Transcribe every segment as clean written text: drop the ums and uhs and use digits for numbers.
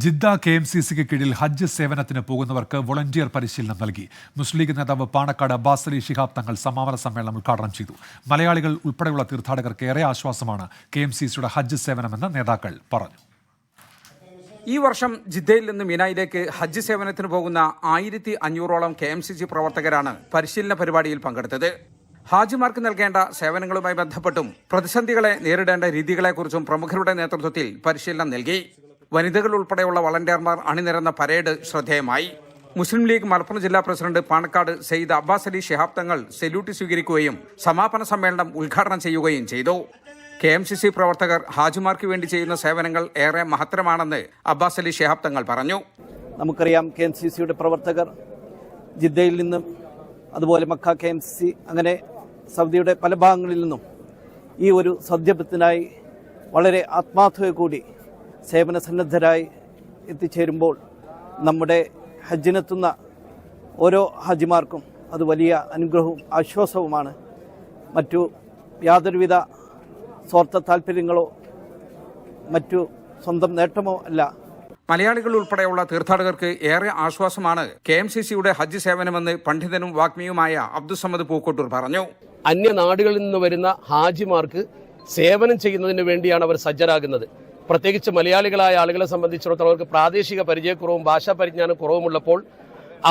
Jeddah KMCCക്ക് കീഴിൽ ഹജ്ജ് സേവനത്തിന് പോകുന്നവർക്ക് വോളണ്ടിയർ പരിശീലനം നൽകി. മുസ്ലിം ലീഗ് നേതാവ് പാണക്കാട് അബ്ബാസ് അലി ശിഹാബ് തങ്ങൾ സമാപന സമ്മേളനം ഉദ്ഘാടനം ചെയ്തു. മലയാളികൾ ഉൾപ്പെടെയുള്ള തീർത്ഥാടകർക്ക് ഏറെ ആശ്വാസമാണ് KMCCയുടെ ഹജ്ജ് സേവനമെന്ന് നേതാക്കൾ പറഞ്ഞു. ഈ വർഷം ജിദ്ദയിൽ നിന്ന് മിനായിലേക്ക് ഹജ്ജ് സേവനത്തിന് പോകുന്ന 1500ഓളം KMCC പ്രവർത്തകരാണ് പരിശീലന പരിപാടിയിൽ പങ്കെടുത്തത്. ഹാജിമാർക്ക് നൽകേണ്ട സേവനങ്ങളുമായി ബന്ധപ്പെട്ടും പ്രതിസന്ധികളെ നേരിടേണ്ട രീതികളെക്കുറിച്ചും പ്രമുഖരുടെ നേതൃത്വത്തിൽ പരിശീലനം നൽകി. വനിതകൾ ഉൾപ്പെടെയുള്ള വളണ്ടിയർമാർ അണിനിരന്ന പരേഡ് ശ്രദ്ധേയമായി. മുസ്ലിം ലീഗ് മലപ്പുറം ജില്ലാ president Panakkad Syed Abbas Ali Shihab Thangal salute സ്വീകരിക്കുകയും സമാപന സമ്മേളനം ഉദ്ഘാടനം ചെയ്യുകയും ചെയ്തു. KMCC പ്രവർത്തകർ ഹാജിമാർക്ക് വേണ്ടി ചെയ്യുന്ന സേവനങ്ങൾ ഏറെ മഹത്തരമാണെന്ന് അബ്ബാസ് അലി ശിഹാബ് തങ്ങൾ പറഞ്ഞു. നമുക്കറിയാം, KMCCയുടെ പ്രവർത്തകർ ജിദ്ദയിൽ നിന്നും അതുപോലെ മക്ക KMCC അങ്ങനെ സൗദിയുടെ പല ഭാഗങ്ങളിൽ നിന്നും ഈ ഒരു സദ്യപത്തിനായി വളരെ ആത്മാർത്ഥത കൂടി സേവന സന്നദ്ധരായി എത്തിച്ചേരുമ്പോൾ നമ്മുടെ ഹജ്ജിനെത്തുന്ന ഓരോ ഹാജിമാർക്കും അത് വലിയ അനുഗ്രഹവും ആശ്വാസവുമാണ്. മറ്റു യാതൊരുവിധ സ്വാർത്ഥ താല്പര്യങ്ങളോ മറ്റു സ്വന്തം നേട്ടമോ അല്ല. മലയാളികൾ ഉൾപ്പെടെയുള്ള തീർത്ഥാടകർക്ക് ഏറെ ആശ്വാസമാണ് KMCCയുടെ ഹജ്ജ് സേവനമെന്ന് പണ്ഡിതനും വാഗ്മിയുമായ അബ്ദുസമദ് പൂക്കോട്ടൂർ പറഞ്ഞു. അന്യനാടുകളിൽ നിന്ന് വരുന്ന ഹാജിമാർക്ക് സേവനം ചെയ്യുന്നതിന് വേണ്ടിയാണ് അവർ സജ്ജരാകുന്നത്. പ്രത്യേകിച്ച് മലയാളികളായ ആളുകളെ സംബന്ധിച്ചിടത്തോളം അവർക്ക് പ്രാദേശിക പരിചയക്കുറവും ഭാഷാ പരിജ്ഞാന കുറവുമുള്ളപ്പോൾ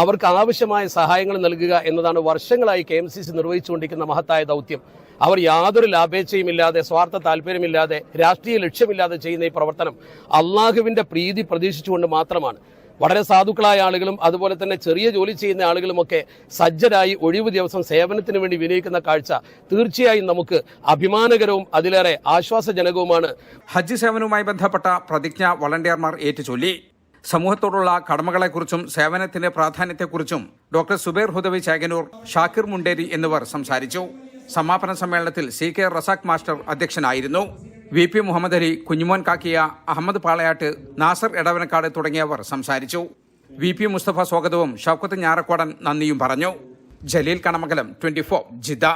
അവർക്ക് ആവശ്യമായ സഹായങ്ങൾ നൽകുക എന്നതാണ് വർഷങ്ങളായി KMCC നിർവഹിച്ചുകൊണ്ടിരിക്കുന്ന മഹത്തായ ദൗത്യം. അവർ യാതൊരു ലാഭേച്ഛയുമില്ലാതെ സ്വാർത്ഥ താല്പര്യമില്ലാതെ രാഷ്ട്രീയ ലക്ഷ്യമില്ലാതെ ചെയ്യുന്ന ഈ പ്രവർത്തനം അള്ളാഹുവിന്റെ പ്രീതി പ്രതീക്ഷിച്ചുകൊണ്ട് മാത്രമാണ്. വളരെ സാധുക്കളായ ആളുകളും അതുപോലെ തന്നെ ചെറിയ ജോലി ചെയ്യുന്ന ആളുകളുമൊക്കെ സജ്ജരായി ഒഴിവു ദിവസം സേവനത്തിന് വേണ്ടി വിനിയോഗിക്കുന്ന കാഴ്ച തീർച്ചയായും നമുക്ക് അഭിമാനകരവും അതിലേറെ ആശ്വാസജനകവുമാണ്. ഹജ്ജ് സേവനവുമായി ബന്ധപ്പെട്ട പ്രതിജ്ഞ വളണ്ടിയർമാർ ഏറ്റുചൊല്ലി. സമൂഹത്തോടുള്ള കടമകളെക്കുറിച്ചും സേവനത്തിന്റെ പ്രാധാന്യത്തെക്കുറിച്ചും ഡോക്ടർ സുബൈർ ഹുദവി ചേകനൂർ, ഷാക്കിർ മുണ്ടേരി എന്നിവർ സംസാരിച്ചു. സമാപന സമ്മേളനത്തിൽ CK റസാഖ് മാസ്റ്റർ അധ്യക്ഷനായിരുന്നു. VP മുഹമ്മദ് അലി, കുഞ്ഞുമോൻ കാക്കിയ, അഹമ്മദ് പാളയാട്ട്, നാസർ എടവനക്കാട് തുടങ്ങിയവർ സംസാരിച്ചു. VP മുസ്തഫ സ്വാഗതവും ഷൗക്കത്ത് ഞാറക്കോടൻ നന്ദിയും പറഞ്ഞു. ജലീൽ കണമംഗലം, 24 ജിദ്ദ.